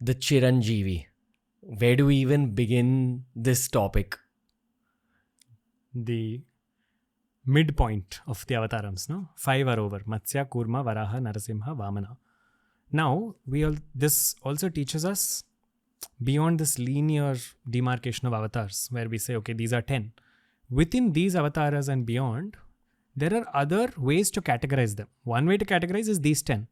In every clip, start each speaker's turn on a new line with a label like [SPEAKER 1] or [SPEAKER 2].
[SPEAKER 1] The Chiranjeevi. Where do we even begin this topic?
[SPEAKER 2] The midpoint of the avatarams, no? 5 are over. Matsya, Kurma, Varaha, Narasimha, Vamana. Now, this also teaches us beyond this linear demarcation of avatars, where we say, okay, these are 10. Within these avatars and beyond, there are other ways to categorize them. One way to categorize is these 10.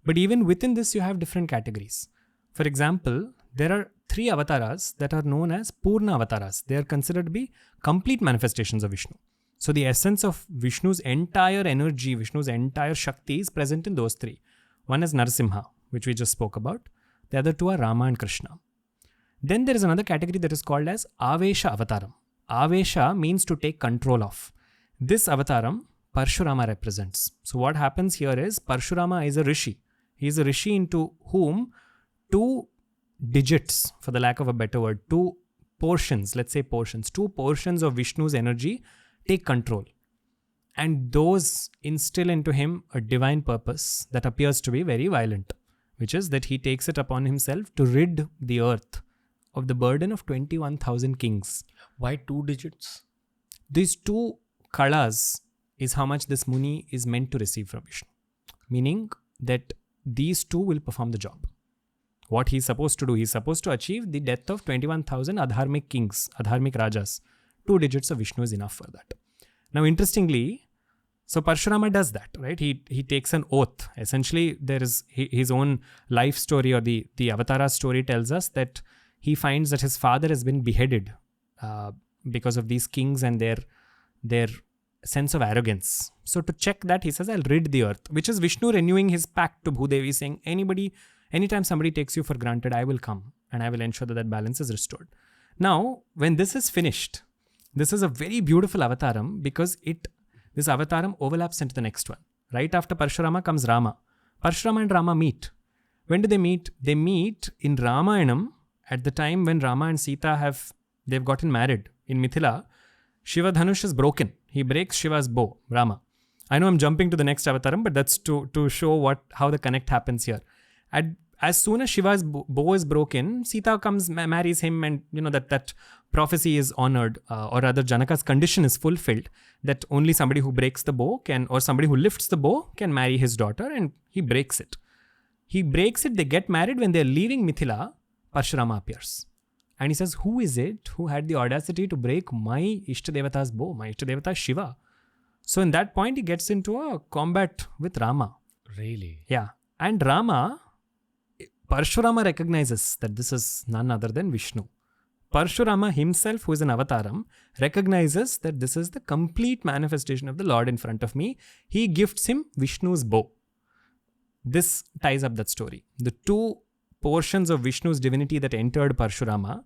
[SPEAKER 2] But even within this, you have different categories. For example, there are 3 avatars that are known as Purna avatars. They are considered to be complete manifestations of Vishnu. So the essence of Vishnu's entire energy, Vishnu's entire Shakti is present in those 3. One is Narasimha, which we just spoke about. The other 2 are Rama and Krishna. Then there is another category that is called as Avesha avataram. Avesha means to take control of. This avataram, Parashurama represents. So what happens here is Parashurama is a rishi. He is a rishi into whom 2 digits, for the lack of a better word, 2 portions, let's say portions, 2 portions of Vishnu's energy take control. And those instill into him a divine purpose that appears to be very violent, which is that he takes it upon himself to rid the earth of the burden of 21,000 kings.
[SPEAKER 1] Why 2 digits?
[SPEAKER 2] These 2 kalas is how much this Muni is meant to receive from Vishnu. Meaning that these 2 will perform the job. What he's supposed to do, he's supposed to achieve the death of 21,000 adharmic kings, adharmic rajas. 2 digits of Vishnu is enough for that. Now, interestingly, so Parashurama does that, right? He takes an oath. Essentially, there is his own life story, or the Avatara story tells us that he finds that his father has been beheaded because of these kings and their sense of arrogance. So to check that, he says, I'll rid the earth, which is Vishnu renewing his pact to Bhudevi, saying, anytime somebody takes you for granted, I will come and I will ensure that balance is restored. Now, when this is finished, this is a very beautiful avataram because this avataram overlaps into the next one. Right after Parashurama comes Rama. Parashurama and Rama meet. When do they meet? They meet in Ramayanam at the time when Rama and Sita they've gotten married. In Mithila, Shiva Dhanush is broken. He breaks Shiva's bow, Rama. I know I'm jumping to the next avataram, but that's to show how the connect happens here. As soon as Shiva's bow is broken, Sita comes, marries him, and that prophecy is honored, or rather Janaka's condition is fulfilled, that only somebody who breaks the bow or somebody who lifts the bow can marry his daughter, and he breaks it. They get married. When they're leaving Mithila, Parashurama appears. And he says, who is it who had the audacity to break my Ishtadevata's bow? My Ishtadevata is Shiva. So in that point, he gets into a combat with Rama.
[SPEAKER 1] Really?
[SPEAKER 2] Yeah. And Parashurama recognizes that this is none other than Vishnu. Parashurama himself, who is an avataram, recognizes that this is the complete manifestation of the Lord in front of me. He gifts him Vishnu's bow. This ties up that story. The 2 portions of Vishnu's divinity that entered Parashurama,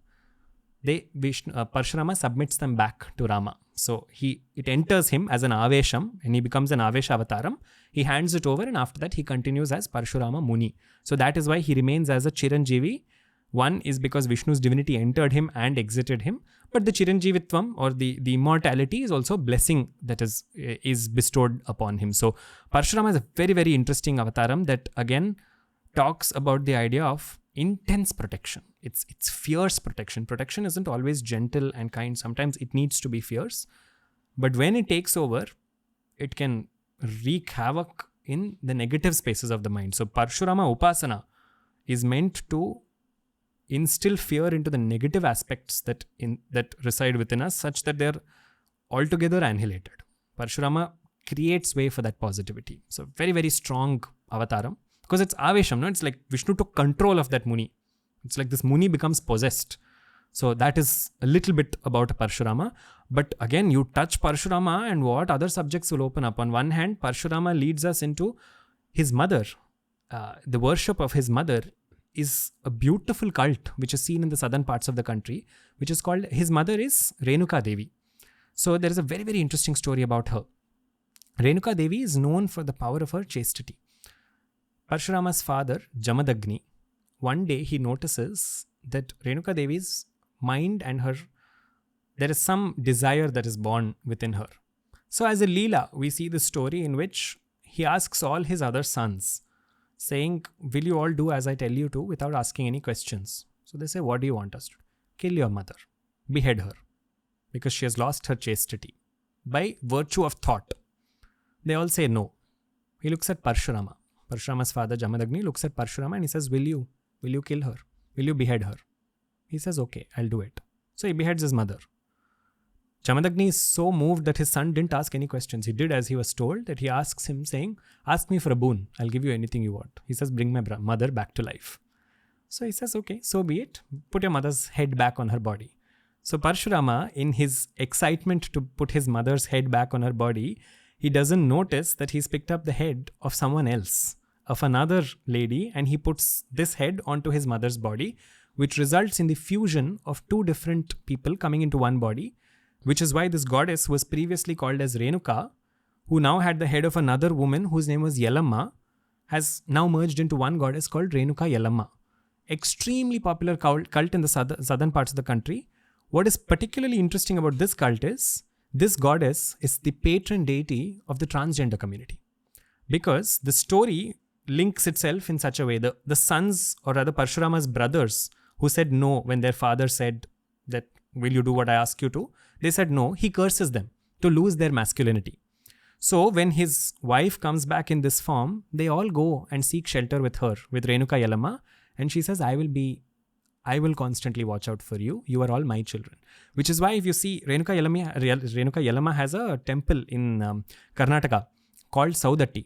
[SPEAKER 2] Parashurama submits them back to Rama. So it enters him as an Avesham and he becomes an Avesha avataram. He hands it over and after that he continues as Parashurama Muni. So that is why he remains as a Chiranjeevi. One is because Vishnu's divinity entered him and exited him. But the Chiranjeevitvam, or the immortality, is also a blessing that is bestowed upon him. So Parashurama is a very, very interesting avataram that again talks about the idea of intense protection. It's fierce protection. Protection isn't always gentle and kind. Sometimes it needs to be fierce. But when it takes over, it can wreak havoc in the negative spaces of the mind. So Parashurama Upasana is meant to instill fear into the negative aspects that reside within us, such that they're altogether annihilated. Parashurama creates way for that positivity. So very, very strong avataram. Because it's Avesham, no? It's like Vishnu took control of that Muni. It's like this Muni becomes possessed. So that is a little bit about Parashurama. But again, you touch Parashurama and what other subjects will open up. On one hand, Parashurama leads us into his mother. The worship of his mother is a beautiful cult which is seen in the southern parts of the country, which is called, his mother is Renuka Devi. So there is a very, very interesting story about her. Renuka Devi is known for the power of her chastity. Parashurama's father, Jamadagni, one day he notices that Renuka Devi's mind and there is some desire that is born within her. So as a Leela, we see the story in which he asks all his other sons saying, will you all do as I tell you to without asking any questions? So they say, what do you want us to do? Kill your mother, behead her, because she has lost her chastity by virtue of thought. They all say no. He looks at Parashurama. Parashurama's father Jamadagni looks at Parashurama and he says, will you kill her? Will you behead her? He says, okay, I'll do it. So he beheads his mother. Jamadagni is so moved that his son didn't ask any questions. He did as he was told, that he asks him saying, ask me for a boon. I'll give you anything you want. He says, bring my mother back to life. So he says, okay, so be it. Put your mother's head back on her body. So Parashurama, in his excitement to put his mother's head back on her body, he doesn't notice that he's picked up the head of someone else, of another lady, and he puts this head onto his mother's body, which results in the fusion of two different people coming into one body, which is why this goddess was previously called as Renuka, who now had the head of another woman whose name was Yellamma, has now merged into one goddess called Renuka Yellamma. Extremely popular cult in the southern parts of the country. What is particularly interesting about this cult is, this goddess is the patron deity of the transgender community. Because the story links itself in such a way, the sons, or rather Parashurama's brothers, who said no when their father said that, will you do what I ask you to? They said no. He curses them to lose their masculinity. So when his wife comes back in this form, they all go and seek shelter with her, with Renuka Yellamma. And she says, I will constantly watch out for you. You are all my children. Which is why if you see, Renuka Yellamma has a temple in Karnataka called Saudatti.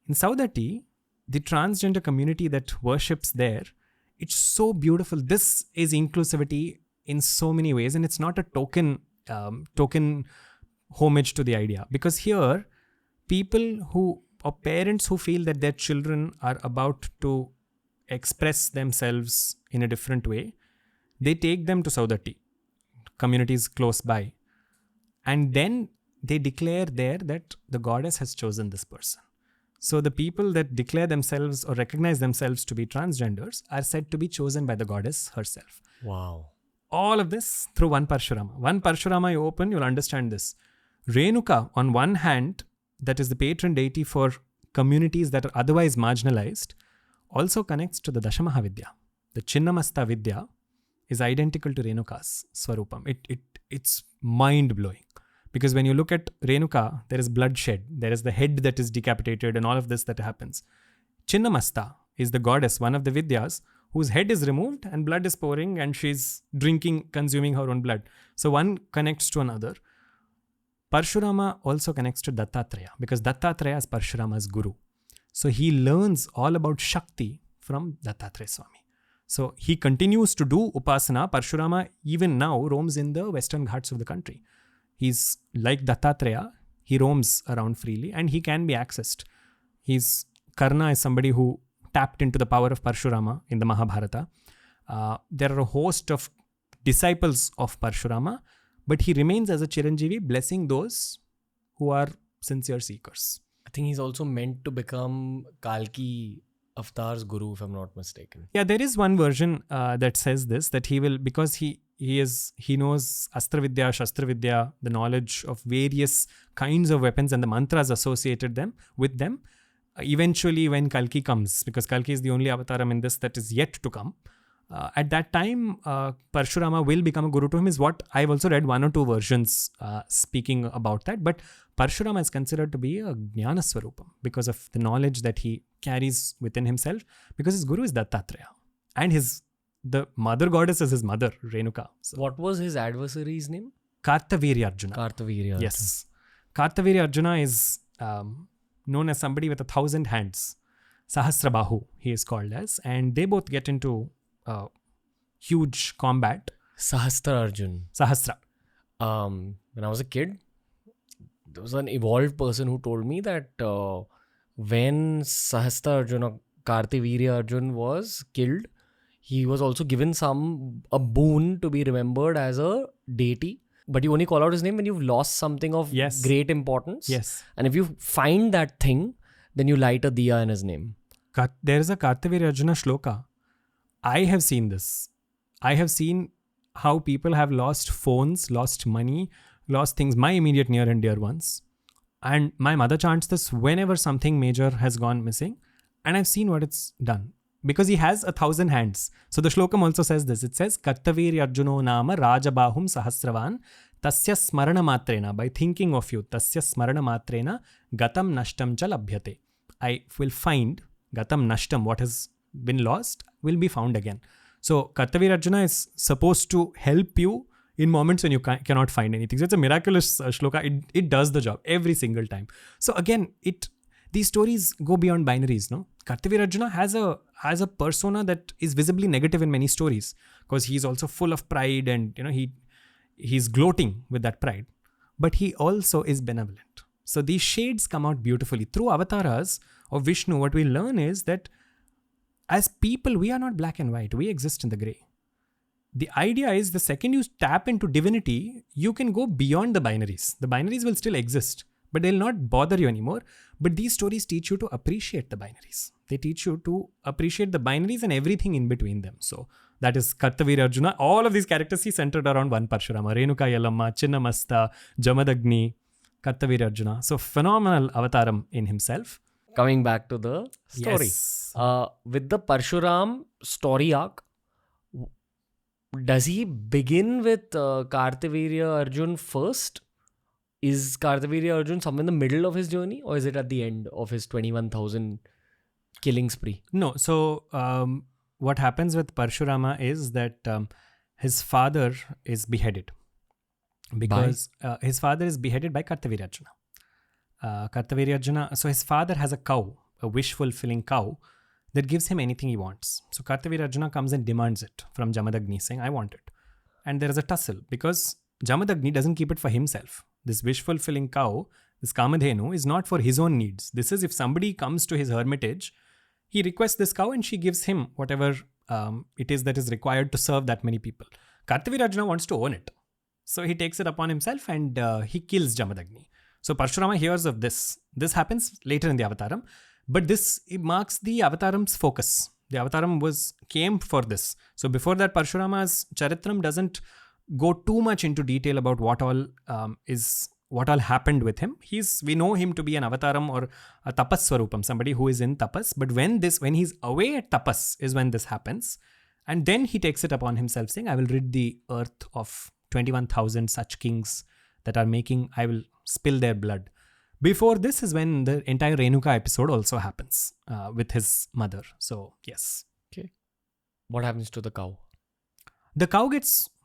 [SPEAKER 2] In Saudatti, the transgender community that worships there, it's so beautiful. This is inclusivity in so many ways, and it's not a token homage to the idea. Because here, parents who feel that their children are about to express themselves in a different way, they take them to Saudatti, communities close by, and then they declare there that the goddess has chosen this person. So the people that declare themselves or recognize themselves to be transgenders are said to be chosen by the goddess herself.
[SPEAKER 1] Wow.
[SPEAKER 2] All of this through one Parashurama. One Parashurama you open, you'll understand this. Renuka, on one hand, that is the patron deity for communities that are otherwise marginalized, also connects to the Dashamahavidya. The Chinnamasta Vidya is identical to Renuka's Swarupam. It's mind-blowing. Because when you look at Renuka, there is bloodshed. There is the head that is decapitated and all of this that happens. Chinnamasta is the goddess, one of the Vidyas, whose head is removed and blood is pouring and she's consuming her own blood. So one connects to another. Parashurama also connects to Dattatreya, because Dattatreya is Parashurama's guru. So he learns all about Shakti from Dattatreya Swami. So he continues to do Upasana. Parashurama even now roams in the western ghats of the country. He's like Dattatreya. He roams around freely and he can be accessed. Karna is somebody who tapped into the power of Parashurama in the Mahabharata. There are a host of disciples of Parashurama, but he remains as a Chiranjeevi, blessing those who are sincere seekers.
[SPEAKER 1] I think he's also meant to become Kalki Avatar's guru, if I'm not mistaken.
[SPEAKER 2] Yeah, there is one version that says this, that he will, because he knows Astra Vidya, Shastra Vidya, the knowledge of various kinds of weapons and the mantras associated with them. Eventually, when Kalki comes, because Kalki is the only avataram in this that is yet to come, at that time, Parashurama will become a guru to him, is what I've also read one or two versions speaking about that. But Parashurama is considered to be a Jnana Swarupam because of the knowledge that he carries within himself, because his guru is Dattatreya. And the mother goddess is his mother, Renuka. So,
[SPEAKER 1] what was his adversary's name?
[SPEAKER 2] Kartavirya Arjuna.
[SPEAKER 1] Kartavirya Arjuna.
[SPEAKER 2] Yes. Kartavirya Arjuna is known as somebody with 1,000 hands. Sahasrabahu, he is called as. And they both get into huge combat.
[SPEAKER 1] Sahasra Arjun.
[SPEAKER 2] Sahasra.
[SPEAKER 1] When I was a kid, there was an evolved person who told me that when Sahasra Arjun or Kartavirya Arjun was killed, he was also given a boon to be remembered as a deity. But you only call out his name when you've lost something of great importance.
[SPEAKER 2] Yes.
[SPEAKER 1] And if you find that thing, then you light a diya in his name.
[SPEAKER 2] There is a Kartavirya Arjuna shloka. I have seen this. I have seen how people have lost phones, lost money, lost things, my immediate near and dear ones. And my mother chants this whenever something major has gone missing. And I've seen what it's done. Because he has 1,000 hands. So the shlokam also says this. It says, Kartavir Arjuno Nama Rajabahum Sahasravan Tasya Smarana Matrena. By thinking of you, Tasya Smarana Matrena Gatam Nashtam Cha Labhyate. I will find Gatam Nashtam, what has been lost, will be found again. So Kartavir Arjuna is supposed to help you in moments when you cannot find anything. So it's a miraculous shloka. It does the job every single time. So again, these stories go beyond binaries, no? Kartavir Arjuna has a persona that is visibly negative in many stories because he's also full of pride and he's gloating with that pride. But he also is benevolent. So these shades come out beautifully. Through avatars of Vishnu, what we learn is that as people, we are not black and white. We exist in the grey. The idea is the second you tap into divinity, you can go beyond the binaries. The binaries will still exist, but they'll not bother you anymore. But these stories teach you to appreciate the binaries. They teach you to appreciate the binaries and everything in between them. So that is Kartavir Arjuna. All of these characters see centered around one Parashurama. Renuka Yalamma, Chinnamasta, Jamadagni, Kartavir Arjuna. So phenomenal avataram in himself.
[SPEAKER 1] Coming back to the story.
[SPEAKER 2] Yes.
[SPEAKER 1] With the Parshuram story arc, does he begin with Kartavirya Arjun first? Is Kartavirya Arjun somewhere in the middle of his journey, or is it at the end of his 21,000 killing spree?
[SPEAKER 2] No. So what happens with Parashurama is that his father is beheaded. Because his father is beheaded by Kartavirya Arjuna. Kartavirya Arjuna, so his father has a cow, a wish-fulfilling cow, that gives him anything he wants. So Kartavirya Arjuna comes and demands it from Jamadagni, saying, I want it. And there is a tussle because Jamadagni doesn't keep it for himself. This wish-fulfilling cow, this Kamadhenu, is not for his own needs. This is if somebody comes to his hermitage, he requests this cow and she gives him whatever it is that is required to serve that many people. Kartavirya Arjuna wants to own it. So he takes it upon himself and he kills Jamadagni. So Parashurama hears of this. This happens later in the Avataram. But this marks the Avataram's focus. The Avataram came for this. So before that, Parashurama's Charitram doesn't go too much into detail about what all happened with him. We know him to be an Avataram or a Tapas Swarupam, somebody who is in Tapas. But when he's away at Tapas is when this happens. And then he takes it upon himself saying, I will rid the earth of 21,000 such kings that are I will spill their blood. Before this is when the entire Renuka episode also happens with his mother. So, yes.
[SPEAKER 1] Okay. What happens to the cow?
[SPEAKER 2] The cow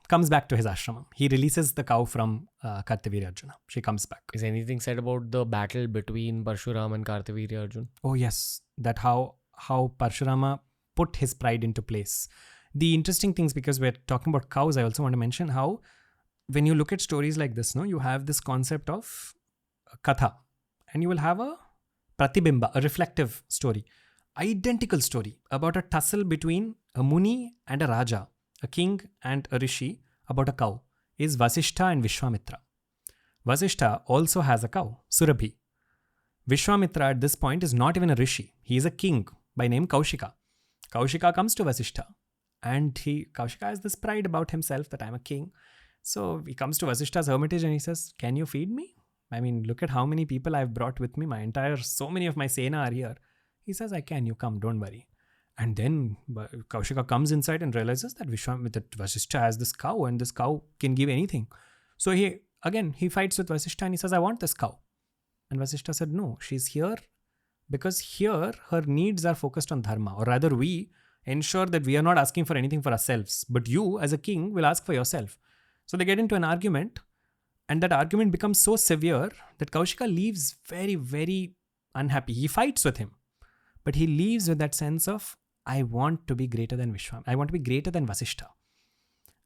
[SPEAKER 2] comes back to his ashram. He releases the cow from Kartavirya Arjuna. She comes back.
[SPEAKER 1] Is anything said about the battle between Parshuram and Kartavirya Arjuna?
[SPEAKER 2] Oh, yes. That how Parashurama put his pride into place. The interesting things, because we're talking about cows, I also want to mention how when you look at stories like this, you have this concept of katha, and you will have a pratibimba, a reflective story, identical story about a tussle between a muni and a raja, a king and a rishi about a cow, is Vasishtha and Vishwamitra. Vasishtha also has a cow, Surabhi. Vishwamitra at this point is not even a rishi. He is a king by name Kaushika. Kaushika comes to Vasishtha and Kaushika has this pride about himself that I'm a king. So he comes to Vasishtha's hermitage and he says, can you feed me? I mean, look at how many people I've brought with me. So many of my Sena are here. He says, I can, you come, don't worry. And then Kaushika comes inside and realizes that Vasishtha has this cow and this cow can give anything. So he fights with Vasishtha and he says, I want this cow. And Vasishtha said, no, she's here because here her needs are focused on dharma, or rather we ensure that we are not asking for anything for ourselves, but you as a king will ask for yourself. So they get into an argument, and that argument becomes so severe that Kaushika leaves very, very unhappy. He fights with him, but he leaves with that sense of, I want to be greater than Vishwam. I want to be greater than Vasishtha.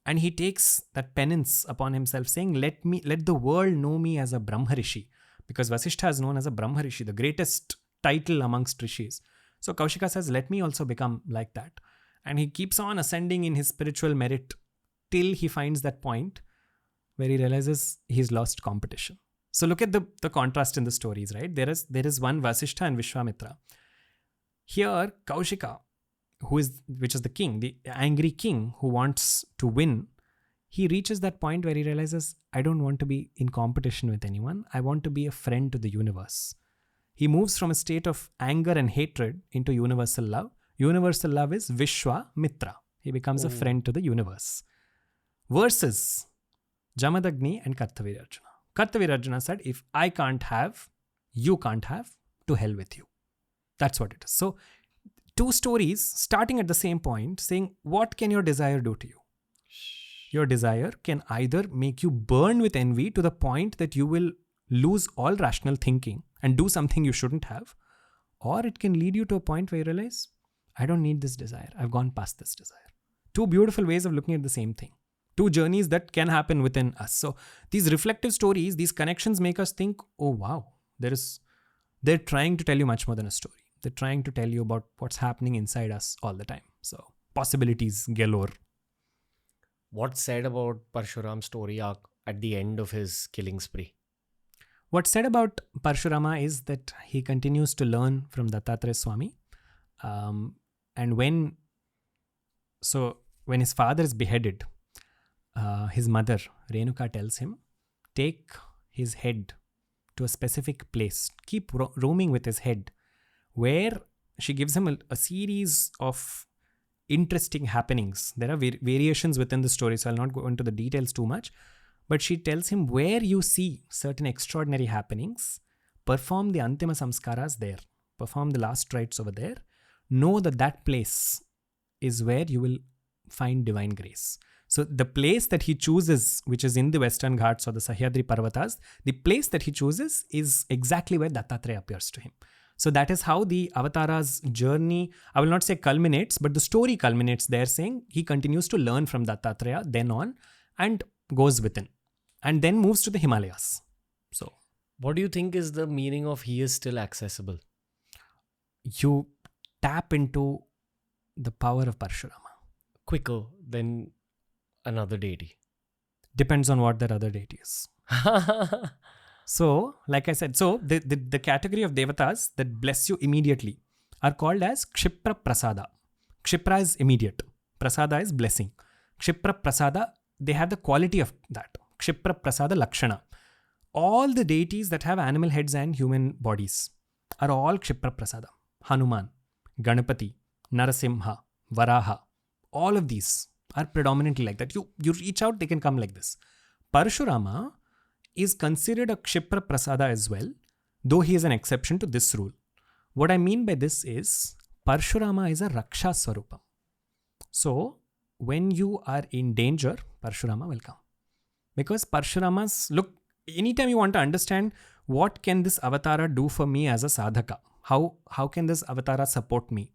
[SPEAKER 2] And he takes that penance upon himself saying, let the world know me as a Brahma Rishi, because Vasishtha is known as a Brahma Rishi, the greatest title amongst rishis. So Kaushika says, let me also become like that. And he keeps on ascending in his spiritual merit till he finds that point where he realizes he's lost competition. So look at the contrast in the stories, right? There is one Vasishtha and Vishwamitra. Here, Kaushika, which is the king, the angry king who wants to win, he reaches that point where he realizes, I don't want to be in competition with anyone. I want to be a friend to the universe. he moves from a state of anger and hatred into universal love. Universal love is Vishwa Mitra. He becomes a friend to the universe. Versus Jamadagni and Kartavirarjuna. Kartavirarjuna said, if I can't have, you can't have, to hell with you. That's what it is. So, two stories starting at the same point saying, what can your desire do to you? Your desire can either make you burn with envy to the point that you will lose all rational thinking and do something you shouldn't have, or it can lead you to a point where you realize, I don't need this desire. I've gone past this desire. Two beautiful ways of looking at the same thing. Two journeys that can happen within us. So these reflective stories, these connections make us think, oh wow, they're trying to tell you much more than a story. They're trying to tell you about what's happening inside us all the time. So possibilities galore.
[SPEAKER 1] What's said about Parshuram's story arc at the end of his killing spree?
[SPEAKER 2] What's said about Parashurama is that he continues to learn from Dattatreya Swami. And when his father is beheaded, his mother, Renuka, tells him, take his head to a specific place. Keep roaming with his head. Where she gives him a series of interesting happenings. There are variations within the story, so I'll not go into the details too much. But she tells him, where you see certain extraordinary happenings, perform the Antima Samskaras there. Perform the last rites over there. Know that that place is where you will find divine grace. So the place that he chooses, which is in the Western Ghats or the Sahyadri Parvatas, the place that he chooses is exactly where Dattatreya appears to him. So that is how the Avatara's journey, I will not say culminates, but the story culminates there, saying he continues to learn from Dattatreya then on and goes within and then moves to the Himalayas. So
[SPEAKER 1] what do you think is the meaning of he is still accessible?
[SPEAKER 2] You tap into the power of Parashurama.
[SPEAKER 1] Quicker than another deity.
[SPEAKER 2] Depends on what that other deity is. So, like I said, so the category of devatas that bless you immediately are called as Kshipra Prasada. Kshipra is immediate. Prasada is blessing. Kshipra Prasada, they have the quality of that. Kshipra Prasada Lakshana. All the deities that have animal heads and human bodies are all Kshipra Prasada. Hanuman, Ganapati, Narasimha, Varaha. All of these are predominantly like that. You reach out, they can come like this. Parashurama is considered a Kshipra Prasada as well, though he is an exception to this rule. What I mean by this is, Parashurama is a Raksha Swarupam. So, when you are in danger, Parashurama will come. Because Parashurama's, look, anytime you want to understand what can this avatara do for me as a sadhaka, how can this avatara support me?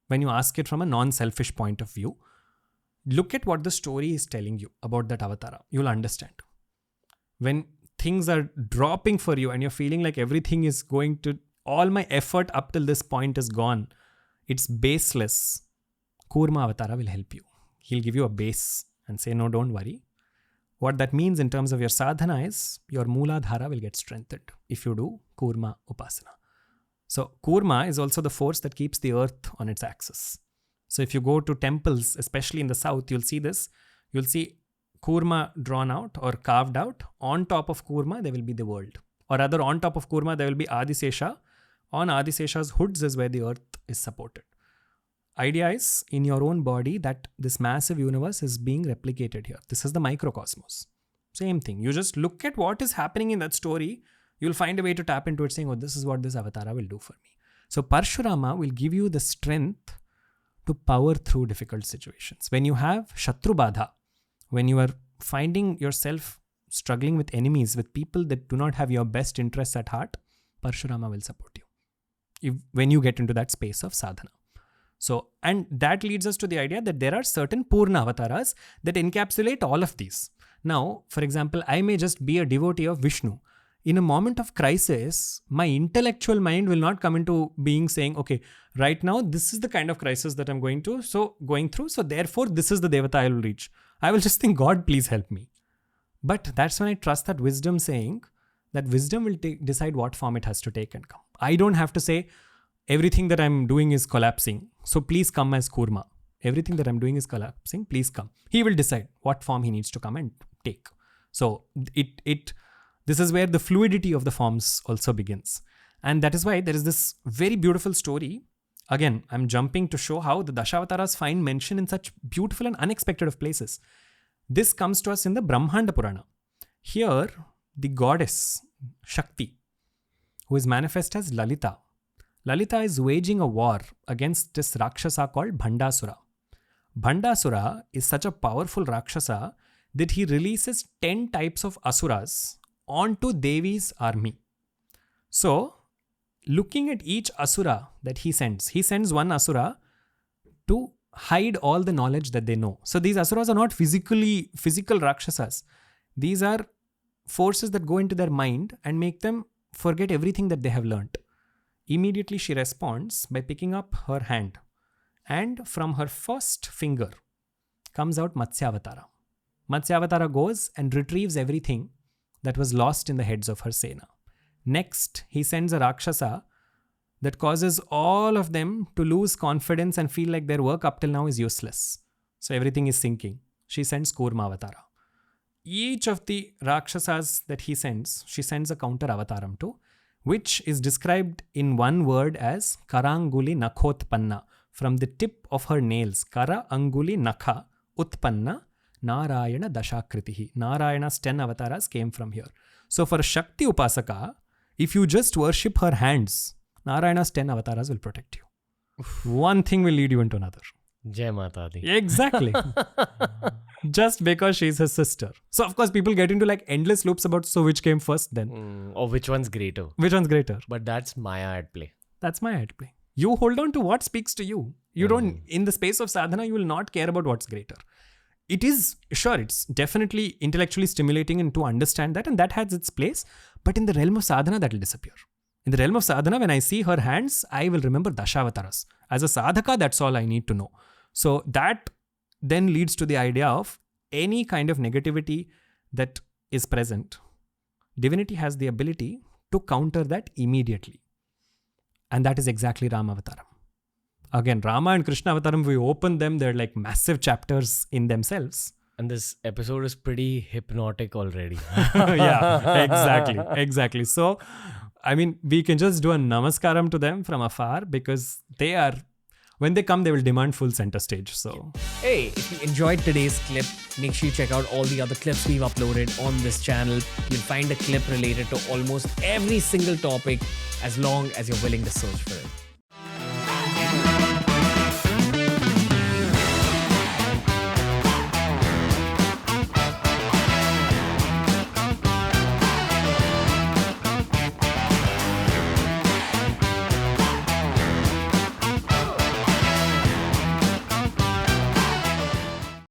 [SPEAKER 2] When you ask it from a non-selfish point of view, look at what the story is telling you about that avatara. You'll understand. When things are dropping for you and you're feeling like everything is going to, all my effort up till this point is gone, it's baseless. Kurma avatara will help you. He'll give you a base and say, no, don't worry. What that means in terms of your sadhana is your Mooladhara will get strengthened if you do Kurma Upasana. So Kurma is also the force that keeps the earth on its axis. So if you go to temples, especially in the south, you'll see this. You'll see Kurma drawn out or carved out. On top of Kurma, there will be the world. Or rather, on top of Kurma, there will be Adisesha. On Adisesha's hoods is where the earth is supported. Idea is, in your own body, that this massive universe is being replicated here. This is the microcosmos. Same thing. You just look at what is happening in that story. You'll find a way to tap into it saying, oh, this is what this avatara will do for me. So Parashurama will give you the strength to power through difficult situations. When you have Shatru Badha, when you are finding yourself struggling with enemies, with people that do not have your best interests at heart, Parashurama will support you when you get into that space of sadhana. So, and that leads us to the idea that there are certain Purna avataras that encapsulate all of these. Now, for example, I may just be a devotee of Vishnu. In a moment of crisis, my intellectual mind will not come into being saying, okay, right now, this is the kind of crisis that I'm going through. So therefore, this is the Devata I will reach. I will just think, God, please help me. But that's when I trust that wisdom saying that wisdom will decide what form it has to take and come. I don't have to say, everything that I'm doing is collapsing. So please come as Kurma. Everything that I'm doing is collapsing. Please come. He will decide what form he needs to come and take. So this is where the fluidity of the forms also begins. And that is why there is this very beautiful story. Again, I'm jumping to show how the Dashavataras find mention in such beautiful and unexpected of places. This comes to us in the Brahmanda Purana. Here, the goddess Shakti, who is manifest as Lalita. Lalita is waging a war against this Rakshasa called Bhandasura. Bhandasura is such a powerful Rakshasa that he releases 10 types of Asuras onto Devi's army. So, looking at each Asura that he sends one Asura to hide all the knowledge that they know. So, these Asuras are not physical Rakshasas. These are forces that go into their mind and make them forget everything that they have learnt. Immediately she responds by picking up her hand, and from her first finger comes out Matsyavatara. Matsyavatara goes and retrieves everything that was lost in the heads of her Sena. Next, he sends a Rakshasa that causes all of them to lose confidence and feel like their work up till now is useless. So everything is sinking. She sends Kurmavatara. Each of the Rakshasas that he sends, she sends a counter avataram to, which is described in one word as Karanguli Nakhotpanna. From the tip of her nails, Kara Anguli Nakha Utpanna Narayana Dashakritihi. Narayana's 10 avatars came from here. So for Shakti Upasaka, if you just worship her hands, Narayana's 10 avatars will protect you. One thing will lead you into another.
[SPEAKER 1] Jai Mata Di.
[SPEAKER 2] Exactly. Just because she's his sister. So of course people get into like endless loops about so which came first then.
[SPEAKER 1] Or which one's greater.
[SPEAKER 2] Which one's greater?
[SPEAKER 1] But that's Maya at play.
[SPEAKER 2] That's Maya at play. You hold on to what speaks to you. You don't, in the space of sadhana, you will not care about what's greater. It is, sure, it's definitely intellectually stimulating and to understand that, and that has its place. But in the realm of sadhana, that will disappear. In the realm of sadhana, when I see her hands, I will remember Dashavataras. As a sadhaka, that's all I need to know. So that then leads to the idea of any kind of negativity that is present. Divinity has the ability to counter that immediately. And that is exactly Rama Avataram. Again, Rama and Krishna Avataram, we open them, they're like massive chapters in themselves.
[SPEAKER 1] And this episode is pretty hypnotic already.
[SPEAKER 2] Yeah, exactly. So, I mean, we can just do a namaskaram to them from afar because they are, when they come, they will demand full center stage. So,
[SPEAKER 3] hey, if you enjoyed today's clip, make sure you check out all the other clips we've uploaded on this channel. You'll find a clip related to almost every single topic as long as you're willing to search for it.